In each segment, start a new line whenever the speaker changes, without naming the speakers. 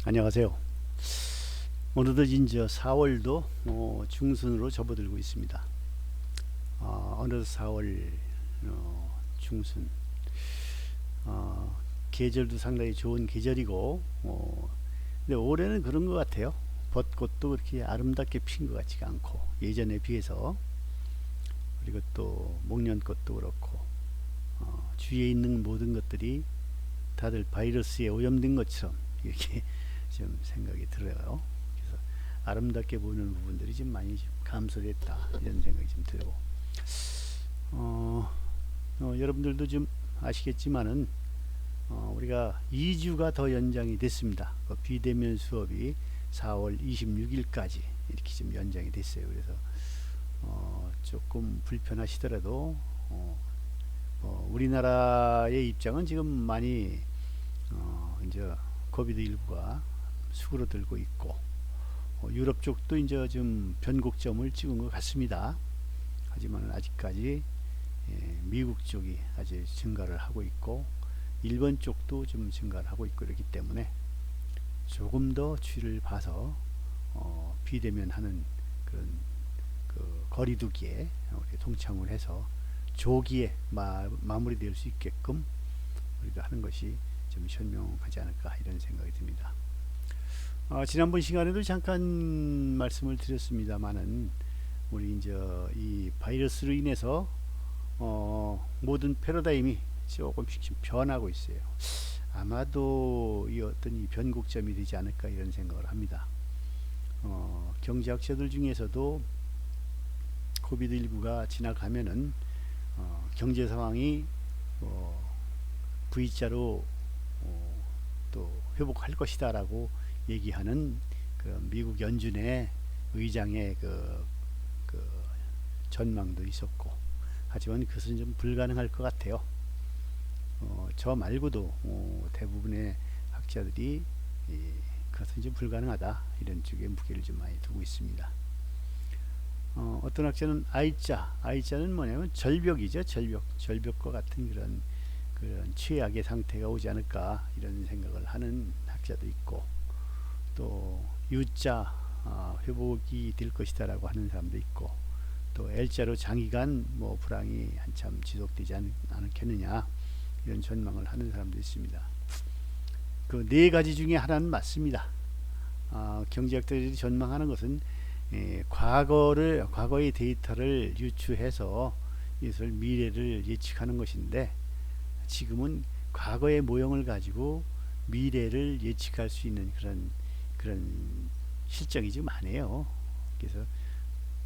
안녕하세요. 어느덧 이제 4월도 중순으로 접어들고 있습니다. 어느덧 4월 중순. 계절도 상당히 좋은 계절이고, 근데 올해는 그런 것 같아요. 벚꽃도 그렇게 아름답게 핀 것 같지가 않고 예전에 비해서. 그리고 또 목련꽃도 그렇고, 주위에 있는 모든 것들이 다들 바이러스에 오염된 것처럼 이렇게 좀 생각이 들어요. 그래서 아름답게 보이는 부분들이 좀 많이 좀 감소됐다 이런 생각이 좀 들고, 어, 여러분들도 좀 아시겠지만은 우리가 2주가 더 연장이 됐습니다. 그 비대면 수업이 4월 26일까지 이렇게 좀 연장이 됐어요. 그래서 조금 불편하시더라도 우리나라의 입장은 지금 많이 이제 코비드19가 수그러들고 있고, 유럽 쪽도 이제 좀 변곡점을 찍은 것 같습니다. 하지만 아직까지 미국 쪽이 아직 증가를 하고 있고, 일본 쪽도 좀 증가를 하고 있고, 그렇기 때문에 조금 더 추이를 봐서 비대면하는 그런 그 거리두기에 우리 동참을 해서 조기에 마무리될 수 있게끔 우리가 하는 것이 좀 현명하지 않을까 이런 생각이 듭니다. 지난번 시간에도 잠깐 말씀을 드렸습니다만은, 우리 이제 이 바이러스로 인해서 모든 패러다임이 조금씩 좀 변하고 있어요. 아마도 이 어떤 이 변곡점이 되지 않을까 이런 생각을 합니다. 경제학자들 중에서도 코비드19가 지나가면은 경제 상황이 V자로 또 회복할 것이다라고 얘기하는 그 미국 연준의 의장의 그 전망도 있었고, 하지만 그것은 좀 불가능할 것 같아요. 저 말고도 대부분의 학자들이 그것은 좀 불가능하다 이런 쪽에 무게를 좀 많이 두고 있습니다. 어떤 학자는 I자는 뭐냐면 절벽이죠. 절벽과 같은 그런 최악의 상태가 오지 않을까 이런 생각을 하는 학자도 있고, 또 U자, 회복이 될 것이다라고 하는 사람도 있고, 또 L자로 장기간 불황이 한참 지속되지 않겠느냐 이런 전망을 하는 사람도 있습니다. 그 네 가지 중에 하나는 맞습니다. 경제학자들이 전망하는 것은 과거의 데이터를 유추해서 이것을 미래를 예측하는 것인데, 지금은 과거의 모형을 가지고 미래를 예측할 수 있는 그런 실정이 좀 안 해요. 그래서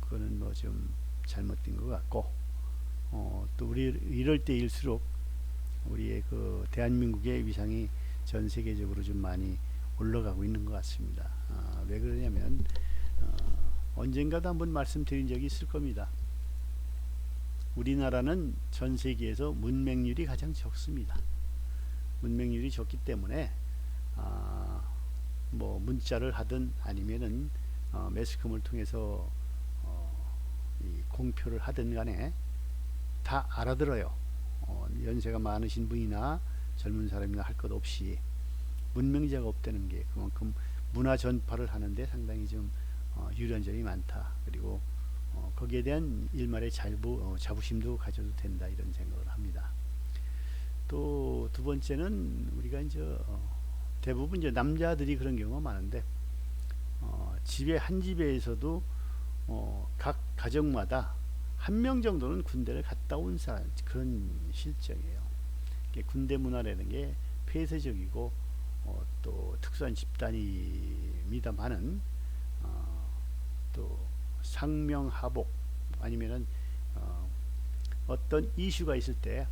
그거는 좀 잘못된 것 같고, 또 우리 이럴 때일수록 우리의 그 대한민국의 위상이 전 세계적으로 좀 많이 올라가고 있는 것 같습니다. 왜 그러냐면 언젠가도 한번 말씀드린 적이 있을 겁니다. 우리나라는 전 세계에서 문맹률이 가장 적습니다. 문맹률이 적기 때문에 문자를 하든 아니면은 매스컴을 통해서 이 공표를 하든 간에 다 알아들어요. 연세가 많으신 분이나 젊은 사람이나 할 것 없이 문맹자가 없다는 게 그만큼 문화 전파를 하는데 상당히 좀 유리한 점이 많다. 그리고 거기에 대한 일말의 자부심도 가져도 된다 이런 생각을 합니다. 또 두 번째는 우리가 이제 대부분 이제 남자들이 그런 경우가 많은데, 집에 한 집에서도 각 가정마다 한 명 정도는 군대를 갔다 온 사람, 그런 실정이에요. 군대 문화라는 게 폐쇄적이고 또 특수한 집단입니다만은, 또 상명하복 아니면은 어떤 이슈가 있을 때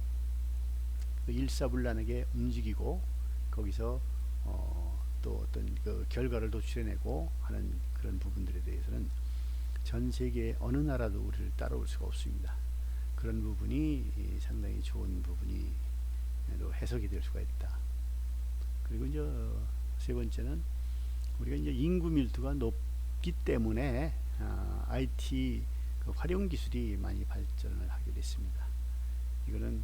일사불란하게 움직이고 거기서 또 어떤 그 결과를 도출해내고 하는 그런 부분들에 대해서는 전 세계 어느 나라도 우리를 따라올 수가 없습니다. 그런 부분이 상당히 좋은 부분이 해석이 될 수가 있다. 그리고 이제 세 번째는 우리가 이제 인구 밀도가 높기 때문에 IT 그 활용 기술이 많이 발전을 하게 됐습니다. 이거는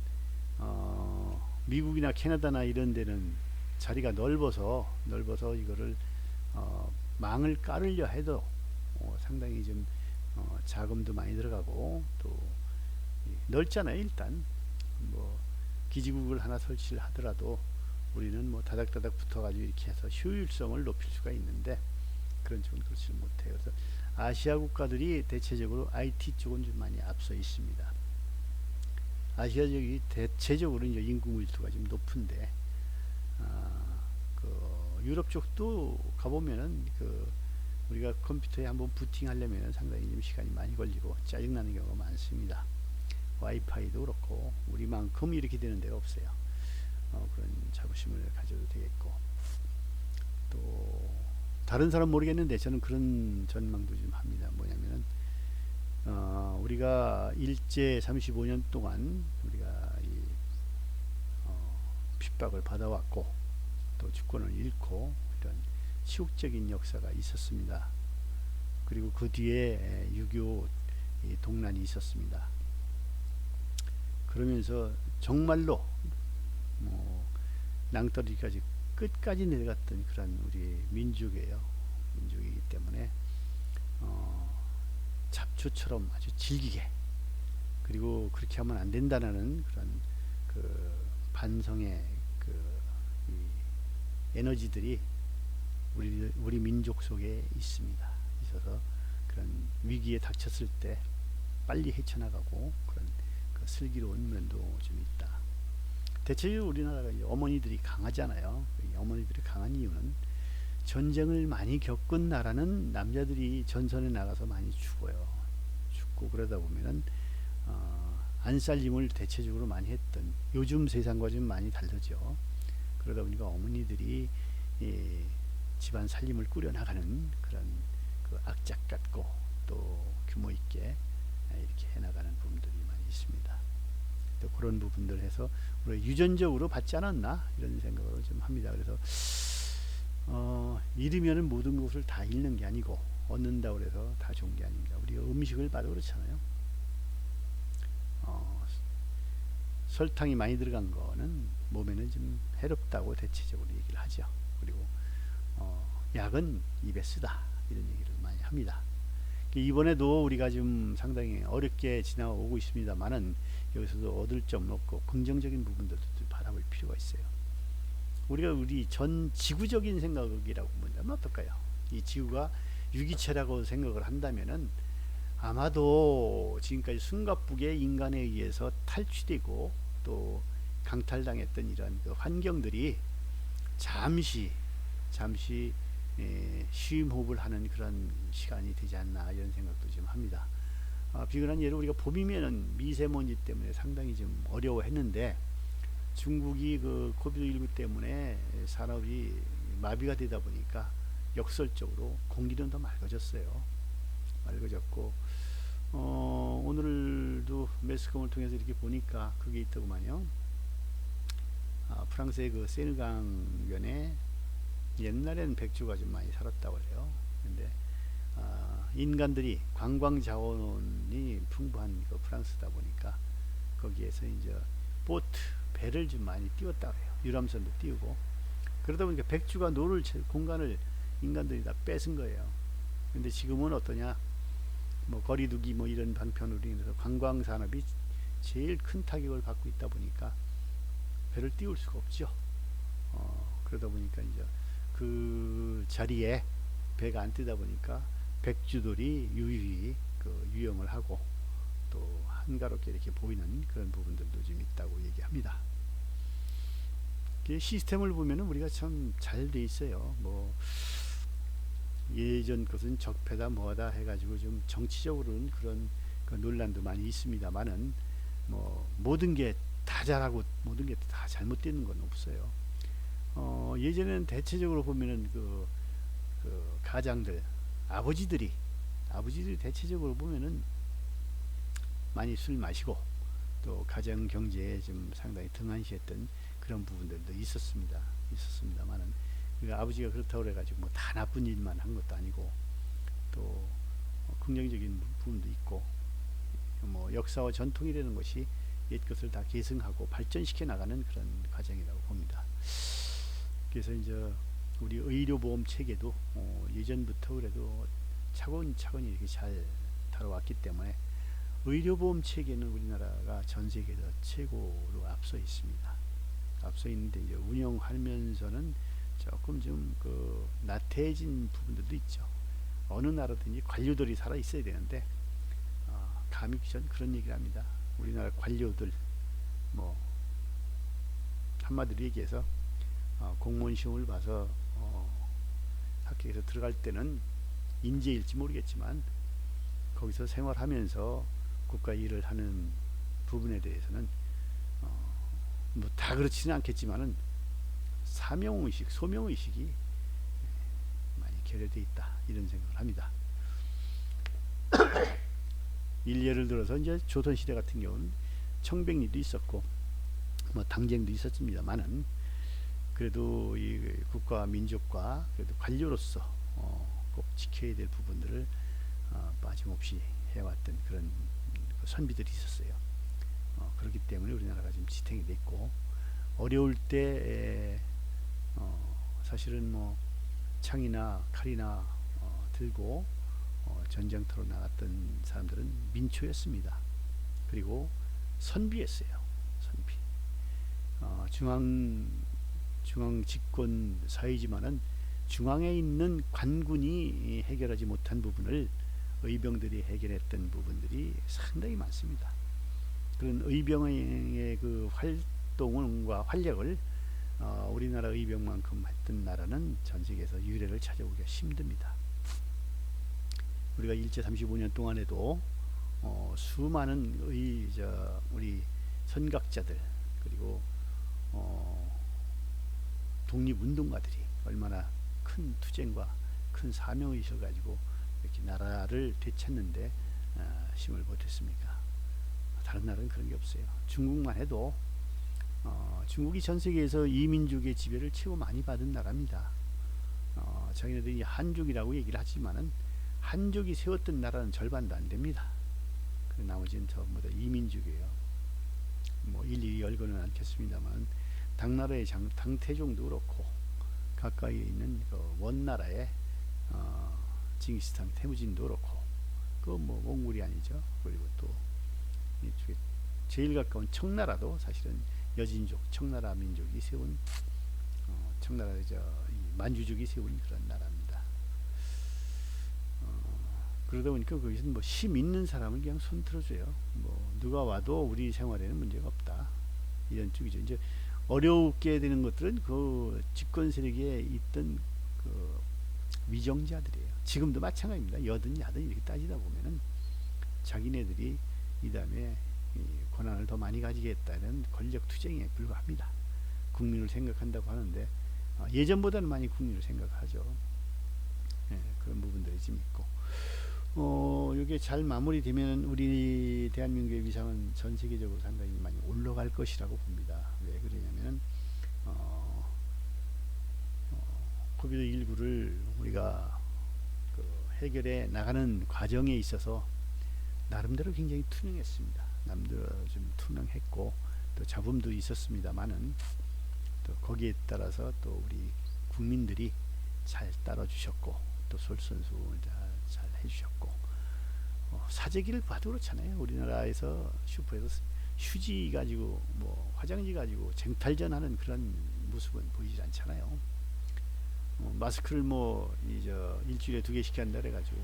미국이나 캐나다나 이런 데는 자리가 넓어서 이거를 망을 깔으려 해도 상당히 좀 자금도 많이 들어가고 또 넓잖아요. 일단 뭐 기지국을 하나 설치를 하더라도 우리는 뭐 다닥다닥 붙어가지고 이렇게 해서 효율성을 높일 수가 있는데 그런 쪽은 그렇지 못해요. 그래서 아시아 국가들이 대체적으로 IT 쪽은 좀 많이 앞서 있습니다. 아시아 지역이 대체적으로 이제 인구 밀도가 좀 높은데 그 유럽 쪽도 가보면은 그 우리가 컴퓨터에 한번 부팅하려면 상당히 좀 시간이 많이 걸리고 짜증나는 경우가 많습니다. 와이파이도 그렇고 우리만큼 이렇게 되는 데가 없어요. 그런 자부심을 가져도 되겠고 또 다른 사람 모르겠는데 저는 그런 전망도 좀 합니다. 뭐냐면은 우리가 일제 35년 동안 우리가 핍박을 받아왔고 또 주권을 잃고 이런 치욕적인 역사가 있었습니다. 그리고 그 뒤에 6.25 동란이 있었습니다. 그러면서 정말로 뭐 낭떠러지까지 끝까지 내려갔던 그런 우리 민족이에요. 민족이기 때문에 잡초처럼 아주 질기게 그리고 그렇게 하면 안 된다는 그런 그 반성의 그 에너지들이 우리 민족 속에 있습니다. 있어서 그런 위기에 닥쳤을 때 빨리 헤쳐나가고 그런 그 슬기로운 면도 좀 있다. 대체적으로 우리나라가 어머니들이 강하잖아요. 어머니들이 강한 이유는 전쟁을 많이 겪은 나라는 남자들이 전선에 나가서 많이 죽어요. 죽고 그러다 보면은 안살림을 대체적으로 많이 했던 요즘 세상과 좀 많이 다르죠. 그러다 보니까 어머니들이 집안 살림을 꾸려나가는 그런 그 악작 같고 또 규모 있게 이렇게 해나가는 부분들이 많이 있습니다. 또 그런 부분들 해서 우리 유전적으로 받지 않았나 이런 생각을 좀 합니다. 그래서 잃으면은 모든 것을 다 잃는 게 아니고 얻는다고 해서 다 좋은 게 아닙니다. 우리가 음식을 봐도 그렇잖아요. 설탕이 많이 들어간 거는 몸에는 좀 해롭다고 대체적으로 얘기를 하죠. 그리고 약은 입에 쓰다 이런 얘기를 많이 합니다. 이번에도 우리가 좀 상당히 어렵게 지나오고 있습니다만은 여기서도 얻을 점은 없고 긍정적인 부분들도 바라볼 필요가 있어요. 우리가 우리 전 지구적인 생각이라고 보면 어떨까요? 이 지구가 유기체라고 생각을 한다면은 아마도 지금까지 숨가쁘게 인간에 의해서 탈취되고 또 강탈당했던 이런 그 환경들이 잠시 쉼호흡을 하는 그런 시간이 되지 않나 이런 생각도 좀 합니다. 비근한 예로 우리가 봄이면은 미세먼지 때문에 상당히 좀 어려워했는데 중국이 그 코비드19 때문에 산업이 마비가 되다 보니까 역설적으로 공기는 더 맑아졌어요. 맑아졌고 오늘도 매스컴을 통해서 이렇게 보니까 그게 있더구만요. 프랑스의 그 세느강변에 옛날에는 백주가 좀 많이 살았다고 해요. 근데 인간들이 관광 자원이 풍부한 그 프랑스다 보니까 거기에서 이제 보트 배를 좀 많이 띄웠다고 해요. 유람선도 띄우고 그러다 보니까 백주가 노를 공간을 인간들이 다 뺏은 거예요. 근데 지금은 어떠냐? 뭐 거리두기 뭐 이런 방편으로 인해서 관광 산업이 제일 큰 타격을 받고 있다 보니까 배를 띄울 수가 없죠. 그러다 보니까 이제 그 자리에 배가 안 뜨다 보니까 백주들이 유유히 그 유영을 하고 또 한가롭게 이렇게 보이는 그런 부분들도 좀 있다고 얘기합니다. 시스템을 보면은 우리가 참 잘 돼 있어요. 뭐 예전 것은 적폐다 뭐다 해가지고 좀 정치적으로는 그런 그 논란도 많이 있습니다만은 뭐 모든 게 다 잘하고 모든 게 다 잘못되는 건 없어요. 예전에는 대체적으로 보면은 그 가장들 아버지들이 대체적으로 보면은 많이 술 마시고 또 가정 경제에 좀 상당히 등한시했던 그런 부분들도 있었습니다만은 그 아버지가 그렇다고 그래가지고 뭐 다 나쁜 일만 한 것도 아니고 또 긍정적인 부분도 있고 뭐 역사와 전통이라는 것이 옛 것을 다 계승하고 발전시켜 나가는 그런 과정이라고 봅니다. 그래서 이제 우리 의료보험 체계도 예전부터 그래도 차근차근 이렇게 잘 다뤄왔기 때문에 의료보험 체계는 우리나라가 전 세계에서 최고로 앞서 있습니다. 앞서 있는데 이제 운영하면서는 조금 좀 그 나태해진 부분들도 있죠. 어느 나라든지 관료들이 살아 있어야 되는데 감히 전 그런 얘기를 합니다. 우리나라 관료들 뭐 한마디로 얘기해서 공무원 시험을 봐서 합격해서 들어갈 때는 인재일지 모르겠지만 거기서 생활하면서 국가 일을 하는 부분에 대해서는 뭐 다 그렇지는 않겠지만은 사명의식, 소명의식이 많이 결여되어 있다 이런 생각을 합니다. 예를 들어서 이제 조선시대 같은 경우는 청백리도 있었고 뭐 당쟁도 있었습니다만은 그래도 이 국가 민족과 그래도 관료로서 꼭 지켜야 될 부분들을 빠짐없이 해왔던 그런 선비들이 있었어요. 그렇기 때문에 우리나라가 지금 지탱이 됐고 어려울 때 사실은 뭐 창이나 칼이나 들고 전쟁터로 나갔던 사람들은 민초였습니다. 그리고 선비였어요. 선비. 중앙 집권 사회지만은 중앙에 있는 관군이 해결하지 못한 부분을 의병들이 해결했던 부분들이 상당히 많습니다. 그런 의병의 그 활동과 활력을 우리나라 의병만큼 했던 나라는 전 세계에서 유례를 찾아보기가 힘듭니다. 우리가 일제 35년 동안에도 수많은 우리 선각자들 그리고 독립운동가들이 얼마나 큰 투쟁과 큰 사명의식을 가지고 이렇게 나라를 되찾는데 힘을 보탰습니까? 다른 나라는 그런 게 없어요. 중국만 해도 중국이 전 세계에서 이민족의 지배를 최고 많이 받은 나라입니다. 자기네들이 한족이라고 얘기를 하지만은 한족이 세웠던 나라는 절반도 안 됩니다. 그 나머지는 전부 다 이민족이에요. 뭐 일일이 열거는 않겠습니다만 당나라의 당태종도 그렇고 가까이에 있는 그 원나라의 징기스칸 태무진도 그렇고 그 뭐 몽골이 아니죠. 그리고 또 이쪽에 제일 가까운 청나라도 사실은 여진족 청나라 민족이 세운 청나라 만주족이 세운 그런 나라입니다. 그러다 보니까 거기서 뭐 힘 있는 사람을 그냥 손 들어줘요. 뭐 누가 와도 우리 생활에는 문제가 없다 이런 쪽이죠. 이제 어렵게 되는 것들은 그 집권 세력에 있던 그 위정자들이에요. 지금도 마찬가지입니다. 여든 야든 이렇게 따지다 보면은 자기네들이 이 다음에 권한을 더 많이 가지겠다는 권력 투쟁에 불과합니다. 국민을 생각한다고 하는데 예전보다는 많이 국민을 생각하죠. 그런 부분들이 좀 있고 이게 잘 마무리되면 우리 대한민국의 위상은 전 세계적으로 상당히 많이 올라갈 것이라고 봅니다. 왜 그러냐면 코비드19를 우리가 그 해결해 나가는 과정에 있어서 나름대로 굉장히 투명했습니다. 남들 좀 투명했고 또 잡음도 있었습니다만은 또 거기에 따라서 또 우리 국민들이 잘 따라주셨고 또 솔선수범을 잘 해주셨고 사재기를 봐도 그렇잖아요. 우리나라에서 슈퍼에서 휴지 가지고 뭐 화장지 가지고 쟁탈전하는 그런 모습은 보이지 않잖아요. 마스크를 뭐 일주일에 2개씩 한다 그래가지고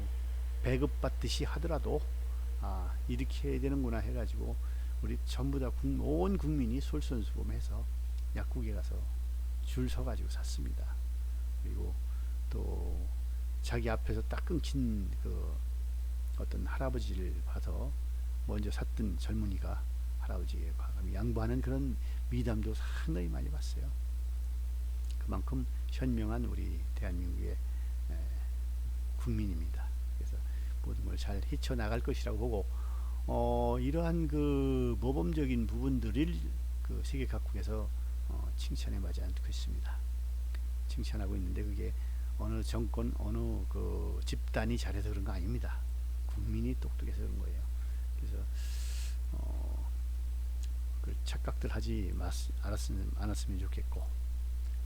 배급받듯이 하더라도 이렇게 해야 되는구나 해가지고 우리 전부 다 온 국민이 솔선수범해서 약국에 가서 줄 서가지고 샀습니다. 그리고 또 자기 앞에서 딱 끊긴 그 어떤 할아버지를 봐서 먼저 샀던 젊은이가 할아버지에게 과감히 양보하는 그런 미담도 상당히 많이 봤어요. 그만큼 현명한 우리 대한민국의 국민입니다. 그래서 모든 걸 잘 헤쳐나갈 것이라고 보고 이러한 그 모범적인 부분들을 그 세계 각국에서 칭찬해 마지 않고 있습니다. 칭찬하고 있는데 그게 어느 정권 어느 그 집단이 잘해서 그런 거 아닙니다. 국민이 똑똑해서 그런 거예요. 그래서 그 착각들 하지 않았으면 좋겠고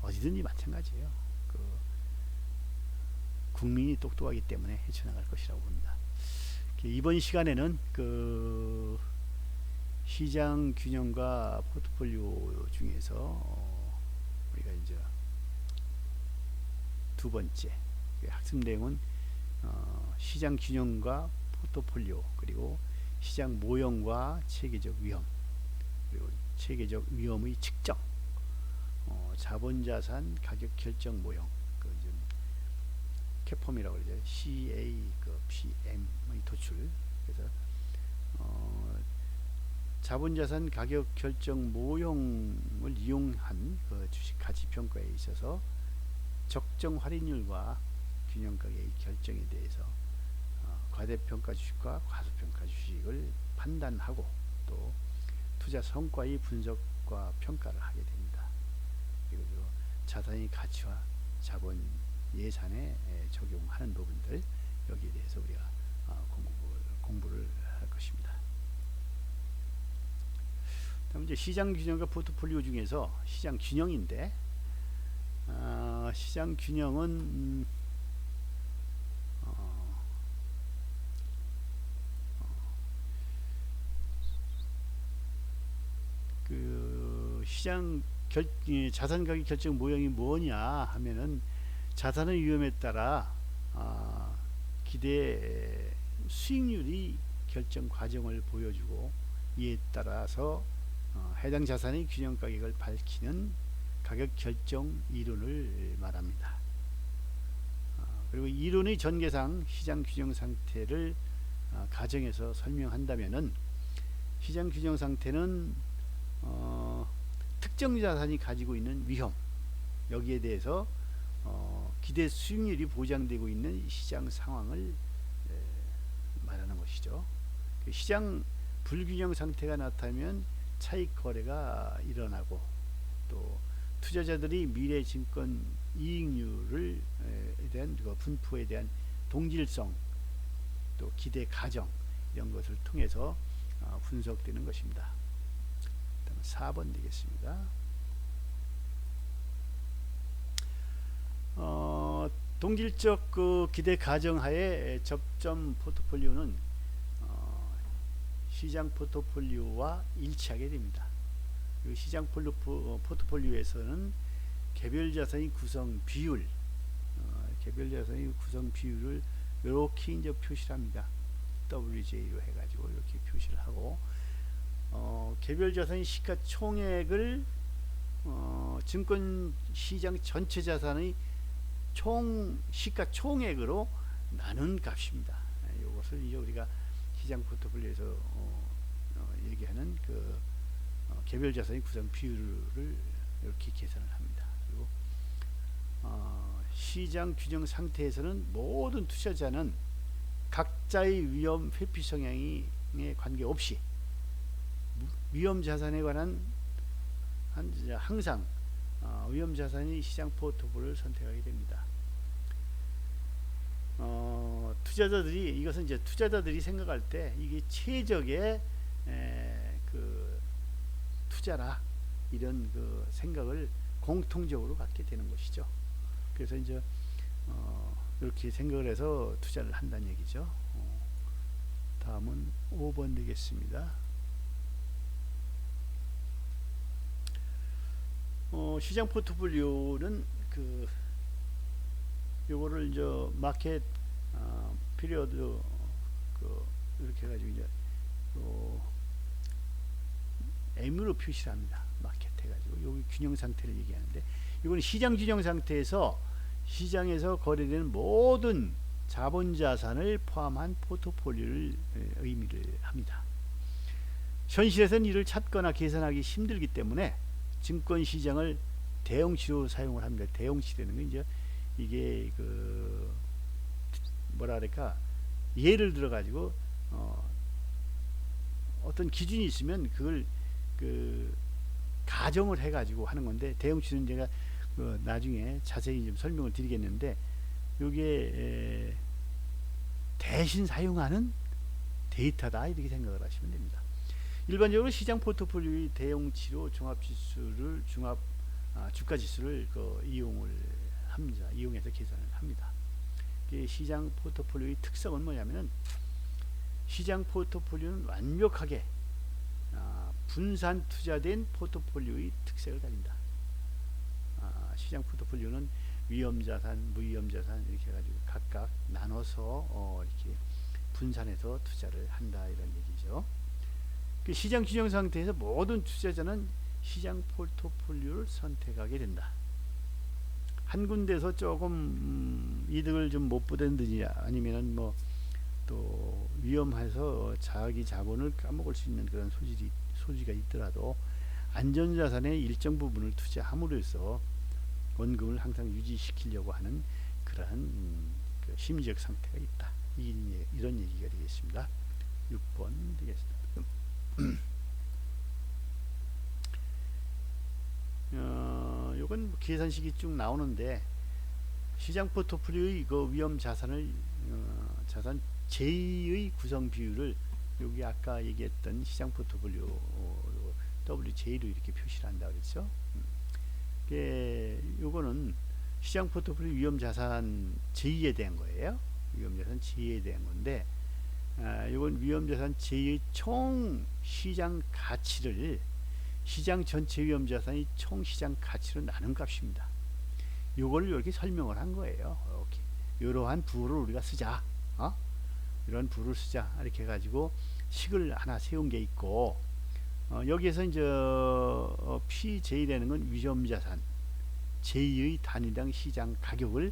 어디든지 마찬가지예요. 그 국민이 똑똑하기 때문에 헤쳐나갈 것이라고 봅니다. 이번 시간에는 그 시장 균형과 포트폴리오 중에서 우리가 이제 두 번째 학습 내용은 시장 균형과 포트폴리오, 그리고 시장 모형과 체계적 위험, 그리고 체계적 위험의 측정, 자본자산 가격 결정 모형, 그 캐폼이라고 그러죠. CA 그 PM의 도출. 그래서 자본자산 가격 결정 모형을 이용한 그 주식 가치 평가에 있어서 적정 할인율과 균형 가격의 결정에 대해서 과대평가 주식과 과소평가 주식을 판단하고 또 투자 성과의 분석과 평가를 하게 됩니다. 그리고 자산의 가치와 자본 예산에 적용하는 부분들, 여기에 대해서 우리가 공부를 할 것입니다. 다음 이제 시장 균형과 포트폴리오 중에서 시장 균형인데, 시장 균형은 그 시장 자산 가격 결정 모형이 뭐냐 하면은, 자산의 위험에 따라 기대 수익률이 결정 과정을 보여주고, 이에 따라서 해당 자산의 균형 가격을 밝히는 가격 결정 이론을 말합니다. 그리고 이론의 전개상 시장 균형 상태를 가정해서 설명한다면은, 시장 균형 상태는 특정 자산이 가지고 있는 위험, 여기에 대해서 기대 수익률이 보장되고 있는 시장 상황을 말하는 것이죠. 시장 불균형 상태가 나타나면 차익 거래가 일어나고, 또 투자자들이 미래 증권 이익률을 대한 분포에 대한 동질성, 또 기대 가정, 이런 것을 통해서 분석되는 것입니다. 4번 되겠습니다. 동질적 그 기대 가정하에 접점 포트폴리오는 시장 포트폴리오와 일치하게 됩니다. 그리고 시장 포트폴리오에서는 개별 자산의 구성 비율, 개별 자산의 구성 비율을 이렇게 이제 표시를 합니다. WJ로 해가지고 이렇게 표시를 하고, 개별 자산의 시가총액을 증권 시장 전체 자산의 총 시가총액으로 나눈 값입니다. 이것을 이제 우리가 시장 포트폴리오에서 얘기하는 그 개별 자산의 구성 비율을 이렇게 계산을 합니다. 그리고 시장 균형 상태에서는 모든 투자자는 각자의 위험 회피 성향에 관계없이 위험 자산에 관한 항상 위험 자산이 시장 포트폴리오를 선택하게 됩니다. 투자자들이, 이것은 이제 투자자들이 생각할 때 이게 최적의 그 투자라, 이런 그 생각을 공통적으로 갖게 되는 것이죠. 그래서 이제 이렇게 생각을 해서 투자를 한다는 얘기죠. 다음은 5번 되겠습니다. 시장 포트폴리오는 그 요거를 이제 마켓 피리어드 그 이렇게 해가지고 이제 M으로 표시를 합니다. 마켓 해가지고 여기 균형 상태를 얘기하는데, 이거는 시장 균형 상태에서 시장에서 거래되는 모든 자본 자산을 포함한 포트폴리오를 의미를 합니다. 현실에서는 이를 찾거나 계산하기 힘들기 때문에 증권 시장을 대응치로 사용을 합니다. 대응치라는 건 이제 이게 그 뭐라 그럴까, 예를 들어 가지고 어떤 기준이 있으면 그걸 그 가정을 해 가지고 하는 건데, 대응치는 제가 그 나중에 자세히 좀 설명을 드리겠는데, 이게 대신 사용하는 데이터다, 이렇게 생각을 하시면 됩니다. 일반적으로 시장 포트폴리오의 대응치로 종합지수를 주가 지수를 이용을 합니다. 이용해서 계산을 합니다. 시장 포트폴리오의 특성은 뭐냐면은 시장 포트폴리오는 완벽하게 분산 투자된 포트폴리오의 특색을 가진다. 시장 포트폴리오는 위험자산, 무위험자산 이렇게 해가지고 각각 나눠서 이렇게 분산해서 투자를 한다 이런 얘기죠. 시장 균형 상태에서 모든 투자자는 시장 포트폴리오를 선택하게 된다. 한 군데서 조금 이득을 좀 못 보든지 아니면은 뭐 또 위험해서 자기 자본을 까먹을 수 있는 그런 소지가 있더라도 안전자산의 일정 부분을 투자함으로써 원금을 항상 유지시키려고 하는 그러한 그 심리적 상태가 있다. 이런 얘기가 되겠습니다. 6번 되겠습니다. 요건 계산식이 쭉 나오는데 시장 포트폴리오의 그 위험 자산을 자산 J의 구성 비율을 여기 아까 얘기했던 시장 포트폴리오 WJ로 이렇게 표시를 한다 그랬죠. 요거는 시장 포트폴리오 위험 자산 J에 대한 거예요. 위험 자산 J에 대한 건데 요건 위험 자산 J의 총 시장 가치를 시장 전체 위험 자산이 총 시장 가치로 나눈 값입니다. 요걸 이렇게 설명을 한 거예요. 이렇게 이러한 부를 우리가 쓰자. 이런 부를 쓰자. 이렇게 해가지고 식을 하나 세운 게 있고 여기에서 이제 PJ라는 건 위험 자산 J의 단위당 시장 가격을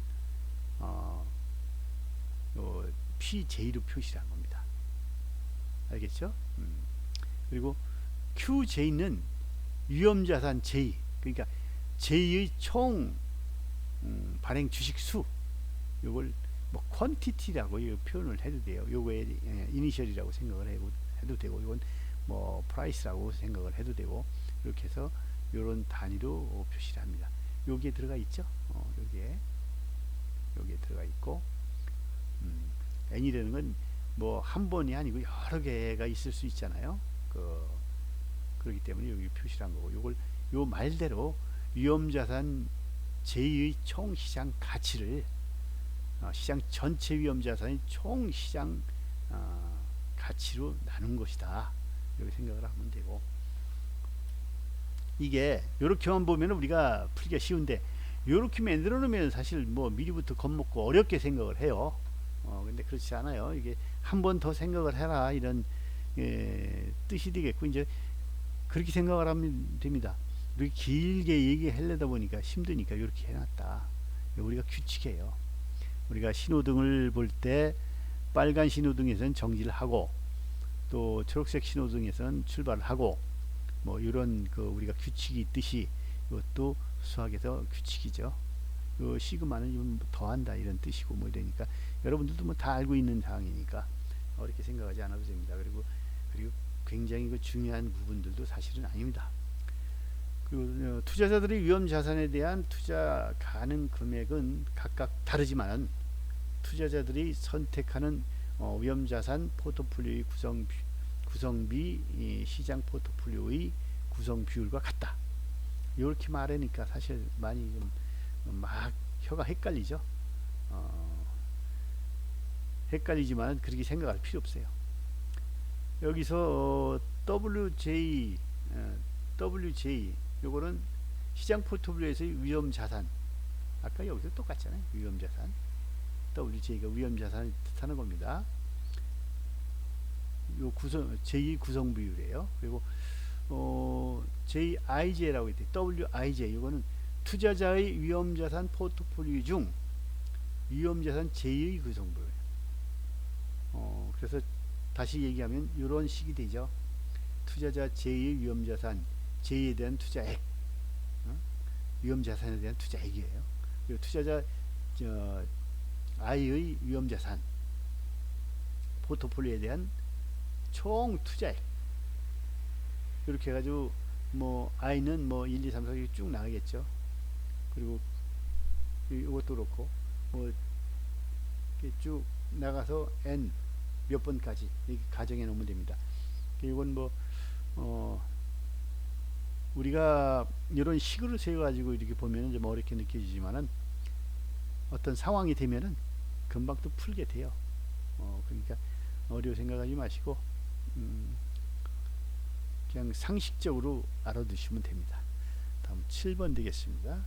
PJ로 표시한 겁니다. 알겠죠? 그리고 QJ는 위험자산 J, 그러니까 J의 총 발행 주식 수, 요걸 뭐 퀀티티라고 표현을 해도 돼요. 요거에 이니셜이라고 생각을 해도 되고, 이건 뭐 프라이스라고 생각을 해도 되고, 이렇게 해서 요런 단위로 표시를 합니다. 여기에 들어가 있죠. 여기에 들어가 있고, N이라는 건 뭐 한 번이 아니고 여러 개가 있을 수 있잖아요. 그렇기 때문에 여기 표시를 한 거고, 요 말대로 위험자산 J의 총 시장 가치를 시장 전체 위험자산의 총 시장 가치로 나눈 것이다. 이렇게 생각을 하면 되고, 이게 요렇게만 보면 우리가 풀기가 쉬운데 요렇게 만들어 놓으면 사실 뭐 미리부터 겁먹고 어렵게 생각을 해요. 근데 그렇지 않아요. 이게 한 번 더 생각을 해라 이런 뜻이 되겠고, 이제 그렇게 생각을 하면 됩니다. 우리 길게 얘기하려다 보니까 힘드니까 이렇게 해놨다. 우리가 규칙이에요. 우리가 신호등을 볼 때 빨간 신호등에서는 정지를 하고, 또 초록색 신호등에서는 출발을 하고, 뭐 이런 우리가 규칙이 있듯이 이것도 수학에서 규칙이죠. 시그마는 좀 더한다 이런 뜻이고 뭐 이러니까 여러분들도 뭐 다 알고 있는 사항이니까 어렵게 생각하지 않아도 됩니다. 그리고 굉장히 중요한 부분들도 사실은 아닙니다. 그리고 투자자들의 위험 자산에 대한 투자 가능 금액은 각각 다르지만 투자자들이 선택하는 위험 자산 포트폴리오의 구성비 시장 포트폴리오의 구성 비율과 같다. 이렇게 말하니까 사실 많이 막 혀가 헷갈리죠. 헷갈리지만 그렇게 생각할 필요 없어요. 여기서 WJ 요거는 시장 포트폴리오에서의 위험 자산, 아까 여기서 똑같잖아요. 위험 자산, WJ가 위험 자산을 뜻하는 겁니다. 요 제2 구성 비율이에요. 그리고 JIJ라고 있대. WIJ 이거는 투자자의 위험 자산 포트폴리오 중 위험 자산 제2의 구성 비율. 그래서 다시 얘기하면 이런 식이 되죠. 투자자 제2의 위험 자산, 제2에 대한 투자액, 위험 자산에 대한 투자액이에요. 그리고 투자자 I의 위험 자산 포트폴리오에 대한 총 투자액, 이렇게 해가지고 뭐 I는 뭐 1, 2, 3, 4 쭉 나가겠죠. 그리고 이것도 그렇고 뭐 쭉 나가서 N 몇 번까지 이렇게 가정해 놓으면 됩니다. 이건 뭐 우리가 이런 식으로 세워가지고 이렇게 보면 좀 어렵게 느껴지지만은 어떤 상황이 되면은 금방 또 풀게 돼요. 그러니까 어려워 생각하지 마시고 음, 그냥 상식적으로 알아두시면 됩니다. 다음 7번 되겠습니다.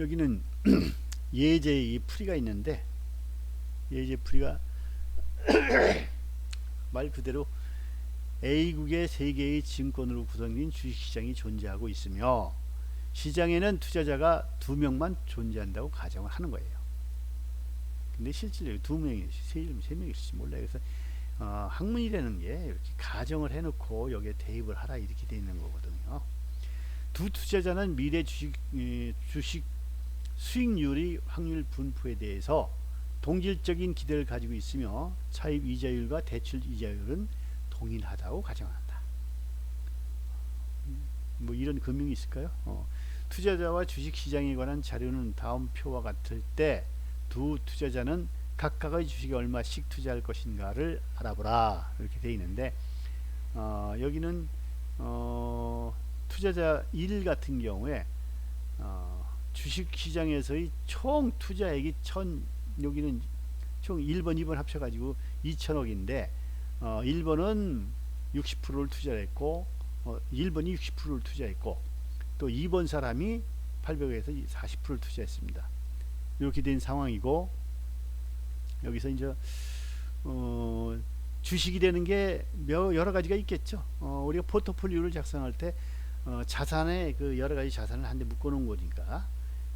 여기는 예제의 풀이가 있는데 예제 풀이가 말 그대로 A국의 3개의 증권으로 구성된 주식시장이 존재하고 있으며 시장에는 투자자가 2명만 존재한다고 가정을 하는 거예요. 근데 실질적으로 2명이 3명이 있을지 몰라요. 그래서 학문이라는 게 이렇게 가정을 해놓고 여기에 대입을 하라 이렇게 돼 있는 거거든요. 두 투자자는 미래 주식 수익률의 확률 분포에 대해서 동질적인 기대를 가지고 있으며 차입 이자율과 대출 이자율은 동일하다고 가정한다. 뭐 이런 금융이 있을까요? 투자자와 주식시장에 관한 자료는 다음 표와 같을 때 두 투자자는 각각의 주식에 얼마씩 투자할 것인가를 알아보라 이렇게 되어 있는데 여기는 투자자 1 같은 경우에 주식시장에서의 총 투자액이 여기는 총 1번 2번 합쳐가지고 2천억인데 1번은 60%를 투자했고 1번이 60%를 투자했고 또 2번 사람이 800에서 40%를 투자했습니다. 이렇게 된 상황이고 여기서 이제 주식이 되는 게 여러 가지가 있겠죠. 우리가 포트폴리오를 작성할 때 자산의 그 여러 가지 자산을 한데 묶어 놓은 거니까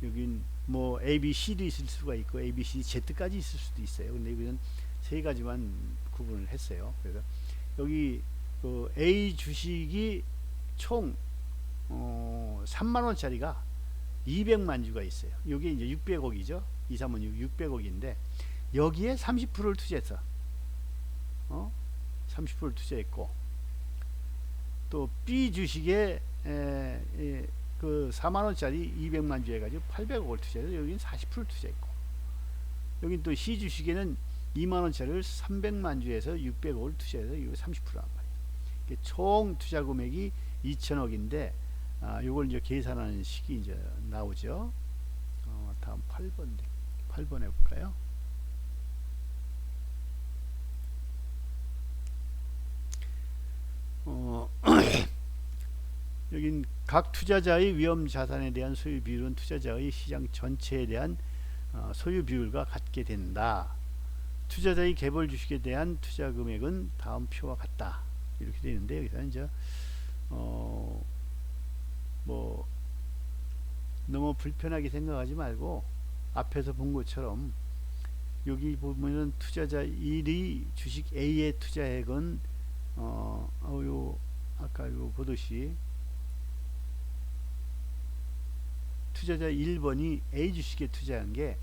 여긴 뭐 A, B, C도 있을 수가 있고 A, B, C, Z까지 있을 수도 있어요. 근데 여기는 세 가지만 구분을 했어요. 그래서 여기 그 A 주식이 총 3만 원짜리가 200만 주가 있어요. 여기 이제 600억이죠. 2, 3은 600억인데 여기에 30%를 투자했어. 30%를 투자했고 또 B 주식에 그 4만 원짜리 200만 주 해가지고 800억을 투자해서 여기는 40%를 투자했고 여긴 또 C 주식에는 2만 원짜리를 300만 주에서 600억을 투자해서 이거 30%란 말이에요. 총 투자 금액이 2천억인데 요걸 이제 계산하는 식이 이제 나오죠. 다음 8번 해볼까요? 여긴 각 투자자의 위험 자산에 대한 소유 비율은 투자자의 시장 전체에 대한 소유 비율과 같게 된다. 투자자의 개별 주식에 대한 투자 금액은 다음 표와 같다. 이렇게 되는데 여기서 이제 뭐 너무 불편하게 생각하지 말고 앞에서 본 것처럼 여기 보면은 투자자 1이 주식 A의 투자액은 아까 요 보듯이 투자자 1번이 A 주식에 투자한 게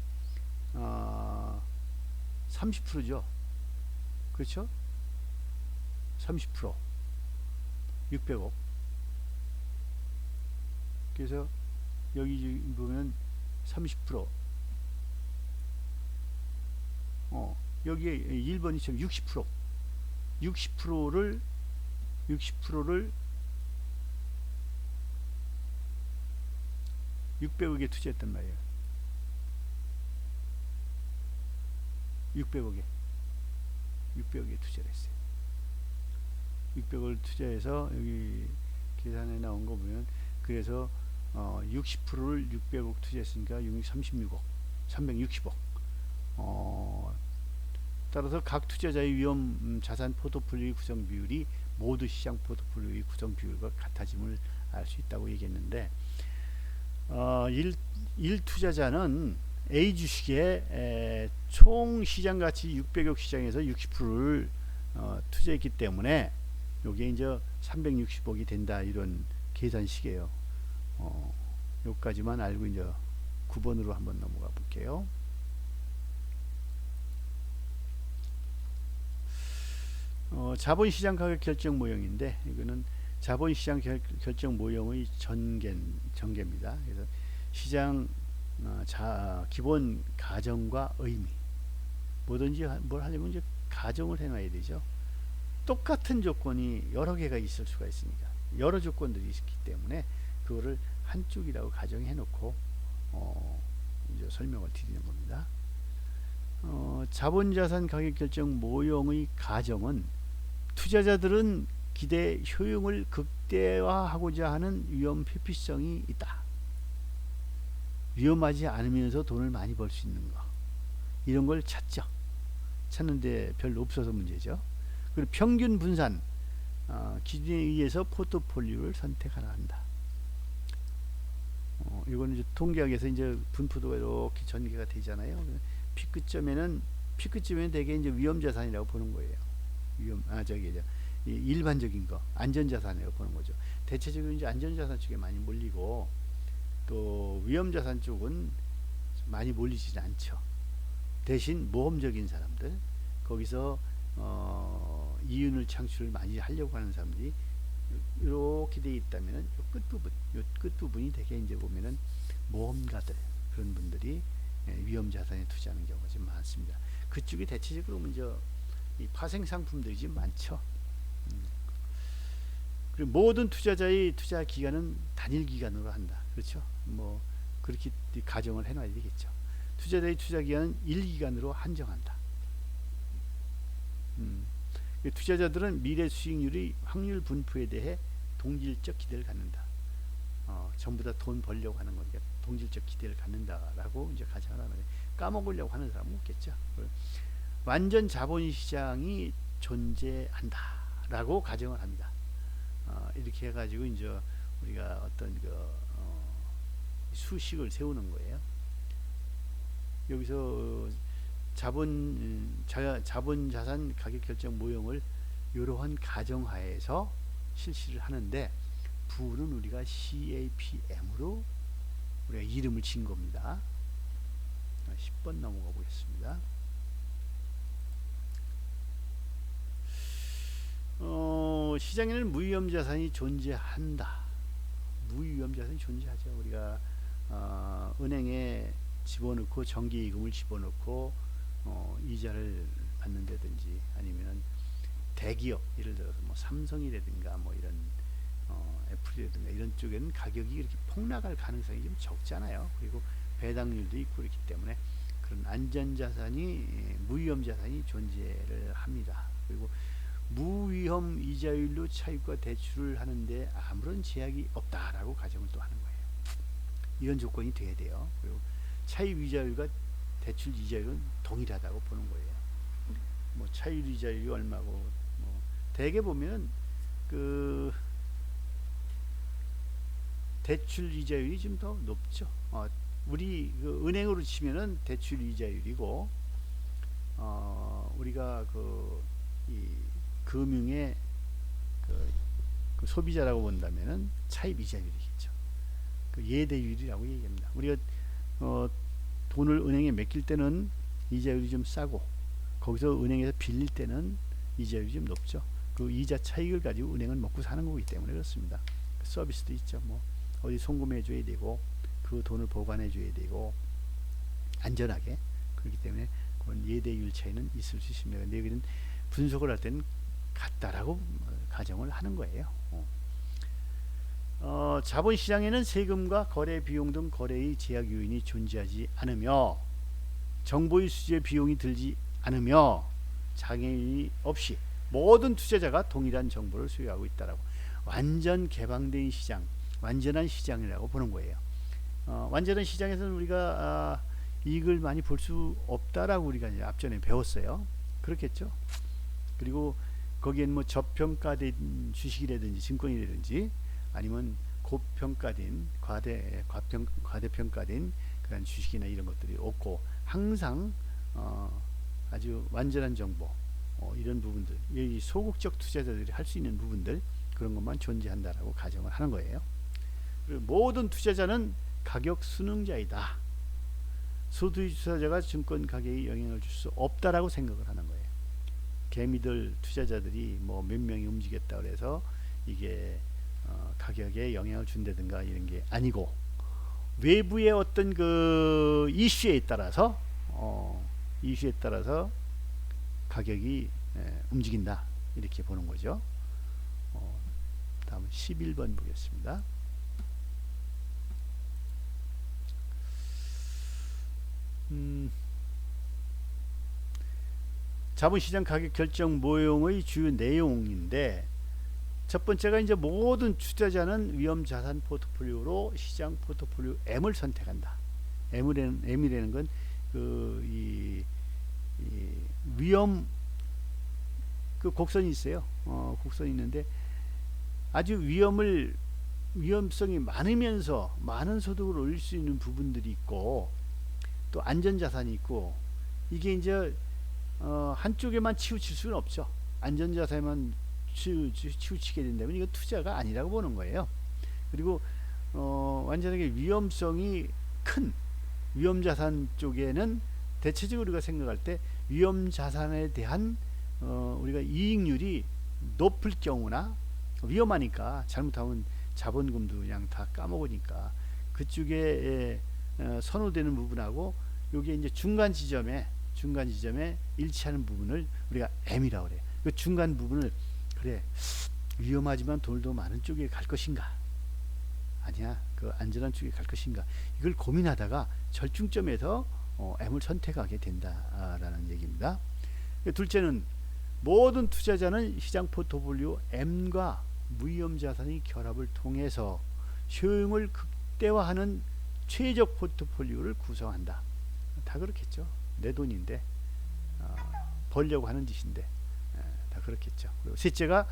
30%죠. 그렇죠? 30% 600억. 그래서 여기 보면 30% 여기에 1번이 지금 60% 60%를 600억에 투자했단 말이에요. 600억에 투자를 했어요. 600억을 투자해서 여기 계산에 나온 거 보면 그래서 60%를 600억 투자했으니까 36억 360억 따라서 각 투자자의 위험 자산 포트폴리오의 구성 비율이 모두 시장 포트폴리오의 구성 비율과 같아짐을 알 수 있다고 얘기했는데 1 투자자는 A 주식에 총 시장 가치 600억 시장에서 60%를 투자했기 때문에 여기에 이제 360억이 된다 이런 계산식이에요. 여기까지만 알고 이제 9번으로 한번 넘어가 볼게요. 자본시장 가격 결정 모형인데 이거는 자본시장 결정 모형의 전개입니다. 그래서 시장 기본 가정과 의미 뭐든지 뭘 하려면 이제 가정을 해놔야 되죠. 똑같은 조건이 여러 개가 있을 수가 있으니까 여러 조건들이 있기 때문에 그거를 한쪽이라고 가정해 놓고 이제 설명을 드리는 겁니다. 자본자산 가격 결정 모형의 가정은 투자자들은 기대 효용을 극대화하고자 하는 위험 회피성이 있다. 위험하지 않으면서 돈을 많이 벌 수 있는 거, 이런 걸 찾죠. 찾는데 별로 없어서 문제죠. 그리고 평균 분산 기준에 의해서 포트폴리오를 선택하라 한다. 이거는 이제 통계학에서 이제 분포도가 이렇게 전개가 되잖아요. 피크점에는 되게 이제 위험 자산이라고 보는 거예요. 일반적인 거 안전 자산이라고 보는 거죠. 대체적으로 이제 안전 자산 쪽에 많이 몰리고 또 위험 자산 쪽은 많이 몰리지 않죠. 대신 모험적인 사람들, 거기서 이윤을 창출을 많이 하려고 하는 사람들이 이렇게 돼 있다면은 요 끝부분이 되게 이제 보면은 모험가들, 그런 분들이 위험 자산에 투자하는 경우가 좀 많습니다. 그쪽이 대체적으로 먼저 이 파생 상품들이 좀 많죠. 그리고 모든 투자자의 투자 기간은 단일 기간으로 한다. 그렇죠? 뭐 그렇게 가정을 해놔야 되겠죠. 투자자의 투자 기간은 1기간으로 한정한다. 투자자들은 미래 수익률의 확률 분포에 대해 동질적 기대를 갖는다. 전부 다 돈 벌려고 하는 거니까 동질적 기대를 갖는다라고 이제 가정을 하는 거예요. 까먹으려고 하는 사람은 없겠죠. 완전 자본시장이 존재한다라고 가정을 합니다. 이렇게 해가지고 이제 우리가 어떤 수식을 세우는 거예요. 여기서 자본자산 가격 결정 모형을 이러한 가정하에서 실시를 하는데, 부는 우리가 CAPM으로 우리가 이름을 진 겁니다. 10번 넘어가 보겠습니다. 시장에는 무위험 자산이 존재한다. 무위험 자산이 존재하죠. 우리가 은행에 집어넣고 정기이금을 집어넣고 이자를 받는다든지, 아니면 대기업, 예를 들어서 뭐 삼성이라든가 뭐 이런 애플이라든가 이런 쪽에는 가격이 이렇게 폭락할 가능성이 좀 적잖아요. 그리고 배당률도 있고 그렇기 때문에 그런 안전자산이, 무위험 자산이 존재를 합니다. 그리고 무위험 이자율로 차입과 대출을 하는데 아무런 제약이 없다라고 가정을 또 하는 거예요. 이런 조건이 돼야 돼요. 그리고 차입 이자율과 대출 이자율은 동일하다고 보는 거예요. 뭐 차입 이자율이 얼마고, 뭐 대개 보면은 그 대출 이자율이 좀 더 높죠. 우리 그 은행으로 치면은 대출 이자율이고, 우리가 이 금융의 그 소비자라고 본다면은 차입 이자율이겠죠. 그 예대율이라고 얘기합니다. 우리가 돈을 은행에 맡길 때는 이자율이 좀 싸고, 거기서 은행에서 빌릴 때는 이자율이 좀 높죠. 그 이자 차익을 가지고 은행은 먹고 사는 거기 때문에 그렇습니다. 서비스도 있죠. 뭐 어디 송금해 줘야 되고, 그 돈을 보관해 줘야 되고, 안전하게. 그렇기 때문에 그런 예대율 차이는 있을 수 있습니다. 근데 여기는 분석을 할 때는 같다라고 가정을 하는 거예요. 자본시장에는 세금과 거래 비용 등 거래의 제약 요인이 존재하지 않으며, 정보의 수재 비용이 들지 않으며, 장애인이 없이 모든 투자자가 동일한 정보를 소유하고 있다라고, 완전 개방된 시장, 완전한 시장이라고 보는 거예요. 완전한 시장에서는 우리가 이익을 많이 볼 수 없다라고 우리가 이제 앞전에 배웠어요. 그렇겠죠. 그리고 거기엔 뭐 저평가된 주식이라든지 증권이라든지, 아니면 고평가된 과대평가된 그런 주식이나 이런 것들이 없고, 항상 아주 완전한 정보, 이런 부분들, 이 소극적 투자자들이 할 수 있는 부분들, 그런 것만 존재한다라고 가정을 하는 거예요. 그리고 모든 투자자는 가격 순응자이다. 소수의 투자자가 증권 가격에 영향을 줄 수 없다라고 생각을 하는 거예요. 개미들 투자자들이 뭐 몇 명이 움직였다 그래서 이게 가격에 영향을 준다든가 이런 게 아니고, 외부의 어떤 그 이슈에 따라서 이슈에 따라서 가격이 움직인다, 이렇게 보는 거죠. 다음 11번 보겠습니다. 자본시장 가격 결정 모형의 주요 내용인데, 첫 번째가 이제 모든 투자자는 위험 자산 포트폴리오로 시장 포트폴리오 M을 선택한다. M이라는 건 이 위험, 그 곡선이 있어요. 곡선이 있는데 아주 위험성이 많으면서 많은 소득을 올릴 수 있는 부분들이 있고, 또 안전자산이 있고, 이게 이제 한쪽에만 치우칠 수는 없죠. 안전자산만 치우치게 된다면 이거 투자가 아니라고 보는 거예요. 그리고 완전하게 위험성이 큰 위험자산 쪽에는 대체적으로 우리가 생각할 때 위험자산에 대한 우리가 이익률이 높을 경우나, 위험하니까 잘못하면 자본금도 그냥 다 까먹으니까 그쪽에 선호되는 부분하고, 요게 이제 중간 지점에 일치하는 부분을 우리가 M이라고 그래요. 그 중간 부분을, 그래 위험하지만 돈도 많은 쪽에 갈 것인가, 아니야 그 안전한 쪽에 갈 것인가, 이걸 고민하다가 절충점에서 M을 선택하게 된다라는 얘기입니다. 둘째는 모든 투자자는 시장 포트폴리오 M과 무위험 자산의 결합을 통해서 효용을 극대화하는 최적 포트폴리오를 구성한다. 다 그렇겠죠. 내 돈인데 벌려고 하는 짓인데 다 그렇겠죠. 그리고 셋째가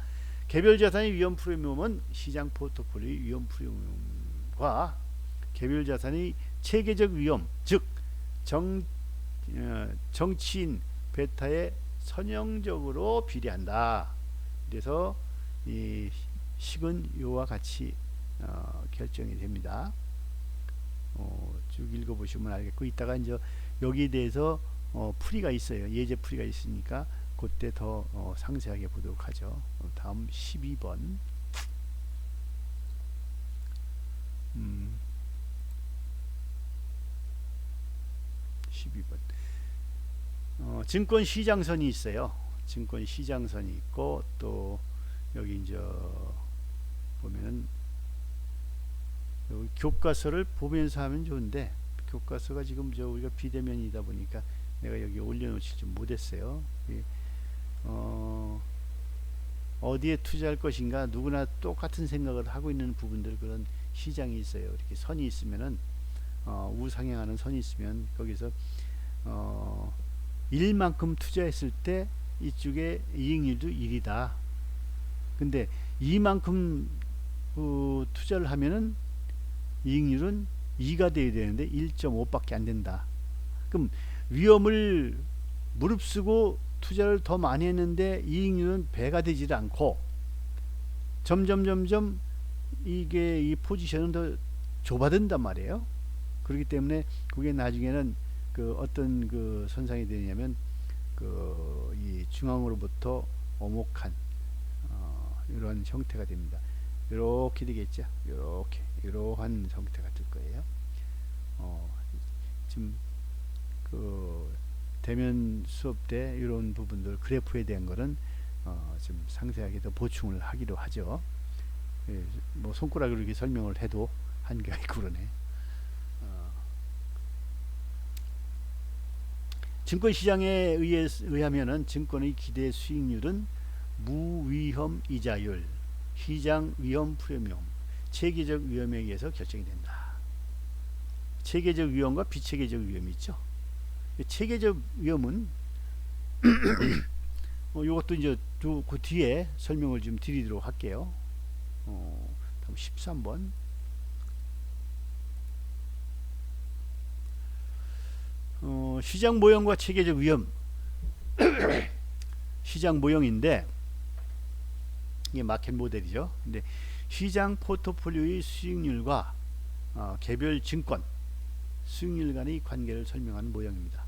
개별 자산의 위험 프리미엄은 시장 포트폴리오의 위험 프리미엄과 개별 자산의 체계적 위험, 즉 정치인 베타에 선형적으로 비례한다. 그래서 이 식은 요와 같이 결정이 됩니다. 쭉 읽어보시면 알겠고, 이따가 이제 여기에 대해서 풀이가 있어요. 예제 풀이가 있으니까 그때 더 상세하게 보도록 하죠. 다음 12번. 12번. 증권 시장선이 있어요. 증권 시장선이 있고, 또 여기 이제 보면은 여기 교과서를 보면서 하면 좋은데, 교과서가 지금 우리가 비대면이다 보니까 내가 여기 올려놓지 좀 못했어요. 어디에 투자할 것인가, 누구나 똑같은 생각을 하고 있는 부분들, 그런 시장이 있어요. 이렇게 선이 있으면은 우상향하는 선이 있으면 거기서 1만큼 투자했을 때 이쪽에 이익률도 1이다. 근데 2만큼 투자를 하면은 이익률은 2가 돼야 되는데 1.5밖에 안 된다. 그럼 위험을 무릅쓰고 투자를 더 많이 했는데 이익률은 배가 되지 않고, 점점 이게 이 포지션은 더 좁아든단 말이에요. 그렇기 때문에 그게 나중에는 어떤 선상이 되냐면 이 중앙으로부터 오목한 이런 형태가 됩니다. 이렇게 되겠죠. 이러한 형태가 될 거예요. 지금 대면 수업 때 이런 부분들, 그래프에 대한 거는 좀 상세하게 더 보충을 하기로 하죠. 예, 뭐 손가락으로 이렇게 설명을 해도 한계가 있고 그러네. 증권시장에 의하면은 증권의 기대 수익률은 무위험 이자율, 시장 위험 프리미엄, 체계적 위험에 의해서 결정이 된다. 체계적 위험과 비체계적 위험이 있죠. 체계적 위험은 이것도 이제 그 뒤에 설명을 좀 드리도록 할게요. 다음 13번. 시장 모형과 체계적 위험. 시장 모형인데 이게 마켓 모델이죠. 근데 시장 포트폴리오의 수익률과 개별 증권 수익률 간의 관계를 설명하는 모형입니다.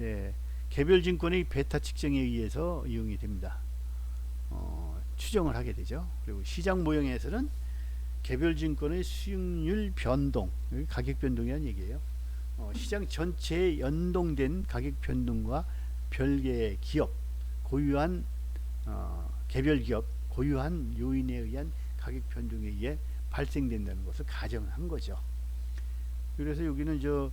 예, 개별 증권의 베타 측정에 의해서 이용이 됩니다. 추정을 하게 되죠. 그리고 시장 모형에서는 개별 증권의 수익률 변동, 가격 변동이라는 얘기예요. 시장 전체에 연동된 가격 변동과 별개의 기업, 고유한 개별 기업, 고유한 요인에 의한 가격 변동에 의해 발생된다는 것을 가정한 거죠. 그래서 여기는 저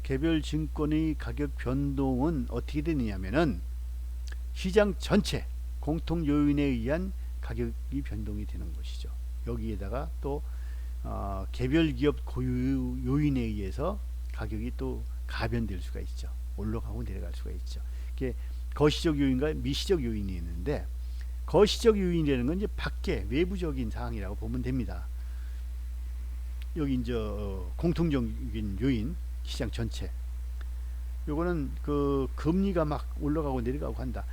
개별 증권의 가격 변동은 어떻게 되느냐면은 시장 전체 공통 요인에 의한 가격이 변동이 되는 것이죠. 여기에다가 또 개별 기업 고유 요인에 의해서 가격이 또 가변될 수가 있죠. 올라가고 내려갈 수가 있죠. 이게 거시적 요인과 미시적 요인이 있는데, 거시적 요인이라는 건 이제 밖에 외부적인 사항이라고 보면 됩니다. 여기 이제 공통적인 요인, 시장 전체. 요거는 그 금리가 막 올라가고 내려가고 한다.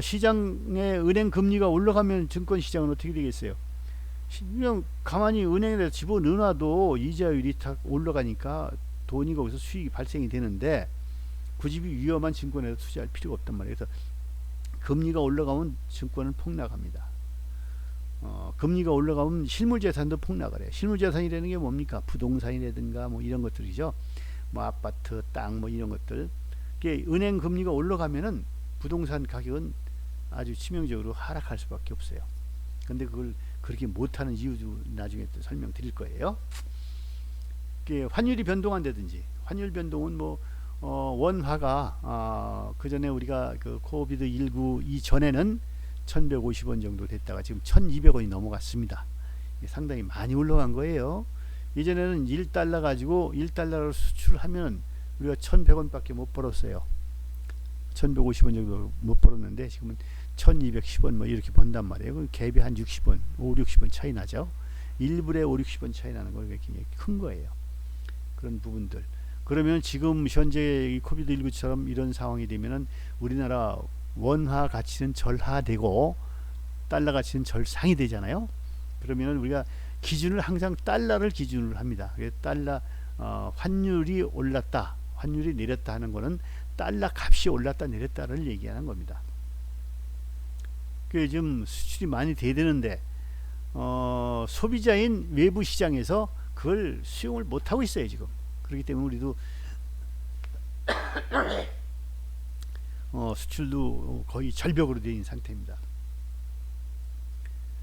시장의 은행 금리가 올라가면 증권 시장은 어떻게 되겠어요? 그냥 가만히 은행에다 집어넣어놔도 이자율이 딱 올라가니까 돈이 거기서 수익이 발생이 되는데, 굳이 위험한 증권에서 투자할 필요가 없단 말이에요. 그래서 금리가 올라가면 증권은 폭락합니다. 금리가 올라가면 실물자산도 폭락을 해요. 실물자산이라는 게 뭡니까? 부동산이라든가 뭐 이런 것들이죠. 뭐 아파트, 땅 뭐 이런 것들. 은행 금리가 올라가면은 부동산 가격은 아주 치명적으로 하락할 수밖에 없어요. 근데 그걸 그렇게 못하는 이유도 나중에 또 설명드릴 거예요. 환율이 변동한다든지, 환율 변동은 뭐 원화가 그 전에 우리가 그 코비드 19 이전에는 1150원 정도 됐다가 지금 1200원이 넘어갔습니다. 상당히 많이 올라간 거예요. 예전에는 1달러 가지고 1달러로 수출하면 우리가 1100원밖에 못 벌었어요. 1150원 정도 못 벌었는데 지금은 1210원 뭐 이렇게 번단 말이에요. 그 갭이 한 60원, 5, 60원 차이 나죠. 1불에 5, 60원 차이 나는 거 굉장히 큰 거예요. 그런 부분들. 그러면 지금 현재 이 코비드 19처럼 이런 상황이 되면은 우리나라 원화 가치는 절하되고 달러 가치는 절상이 되잖아요. 그러면 우리가 기준을 항상 달러를 기준으로 합니다. 달러 환율이 올랐다, 환율이 내렸다 하는 거는 달러 값이 올랐다 내렸다를 얘기하는 겁니다. 지금 수출이 많이 돼야 되는데 소비자인 외부 시장에서 그걸 수용을 못 하고 있어요 지금. 그렇기 때문에 우리도 수출도 거의 절벽으로 되어 있는 상태입니다.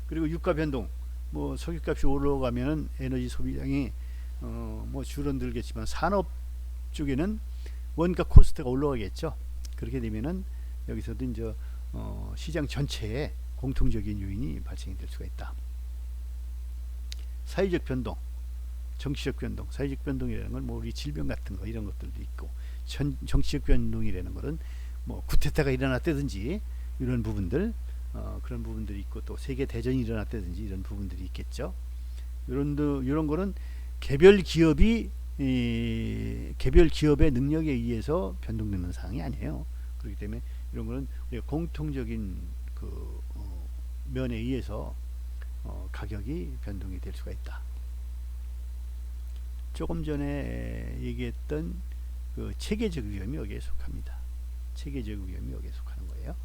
그리고 유가 변동, 뭐 석유값이 올라가면은 에너지 소비량이 뭐 줄어들겠지만 산업 쪽에는 원가 코스트가 올라가겠죠. 그렇게 되면은 여기서도 이제 시장 전체에 공통적인 요인이 발생이 될 수가 있다. 사회적 변동, 정치적 변동, 사회적 변동이라는 건 뭐 우리 질병 같은 거 이런 것들도 있고, 정치적 변동이라는 것은 뭐 쿠데타가 일어났다든지 이런 부분들, 그런 부분들이 있고, 또 세계 대전이 일어났다든지 이런 부분들이 있겠죠. 이런 거는 개별 기업의 능력에 의해서 변동되는 사항이 아니에요. 그렇기 때문에 이런 거는 우리가 공통적인 그 면에 의해서 가격이 변동이 될 수가 있다. 조금 전에 얘기했던 그 체계적 위험이 여기에 속합니다. 체계적 위험이 여기에 속하는 거예요.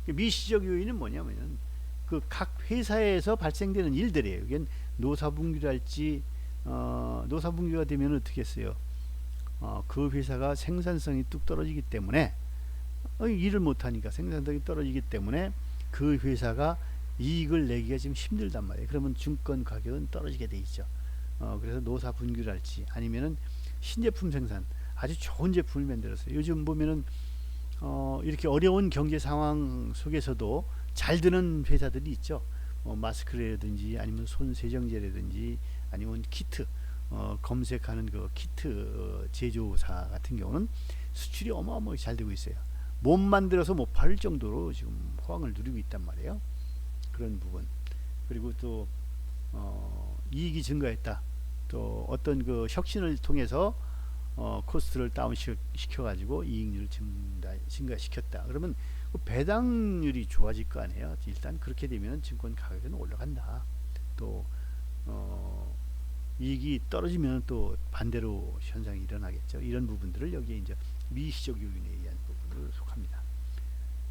미시적 요인은 뭐냐면은 그 각 회사에서 발생되는 일들이에요. 이게 노사분규랄지 노사분규가 되면 어떻게 했어요? 그 회사가 생산성이 뚝 떨어지기 때문에 일을 못하니까 생산성이 떨어지기 때문에 그 회사가 이익을 내기가 지금 힘들단 말이에요. 그러면 증권 가격은 떨어지게 돼 있죠. 그래서 노사 분규랄지 아니면은 신제품 생산, 아주 좋은 제품을 만들었어요. 요즘 보면은 이렇게 어려운 경제 상황 속에서도 잘 드는 회사들이 있죠. 마스크라든지 아니면 손 세정제라든지 아니면 키트, 검색하는 그 키트 제조사 같은 경우는 수출이 어마어마하게 잘 되고 있어요. 못 만들어서 못 팔 정도로 지금 호황을 누리고 있단 말이에요. 그런 부분. 그리고 또 이익이 증가했다. 또 어떤 그 혁신을 통해서 코스트를 다운 시켜 가지고 이익률을 증가시켰다. 그러면 그 배당률이 좋아질 거 아니에요. 일단 그렇게 되면 증권 가격은 올라간다. 또 이익이 떨어지면 또 반대로 현상이 일어나겠죠. 이런 부분들을 여기에 이제 미시적 요인에 의한 부분을 속합니다.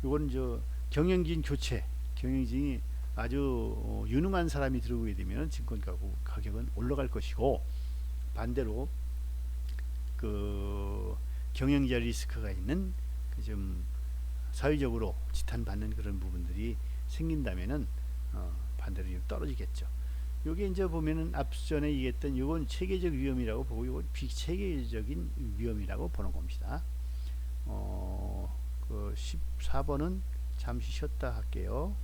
이거는 저 경영진 교체, 경영진이 아주 유능한 사람이 들어오게 되면 증권 가격은 올라갈 것이고, 반대로 그 경영자 리스크가 있는 그 좀 사회적으로 지탄받는 그런 부분들이 생긴다면은 반대로 좀 떨어지겠죠. 요게 이제 보면은 앞전에 얘기했던 요건 체계적 위험이라고 보고 요건 비체계적인 위험이라고 보는 겁니다. 그 14번은 잠시 쉬었다 할게요.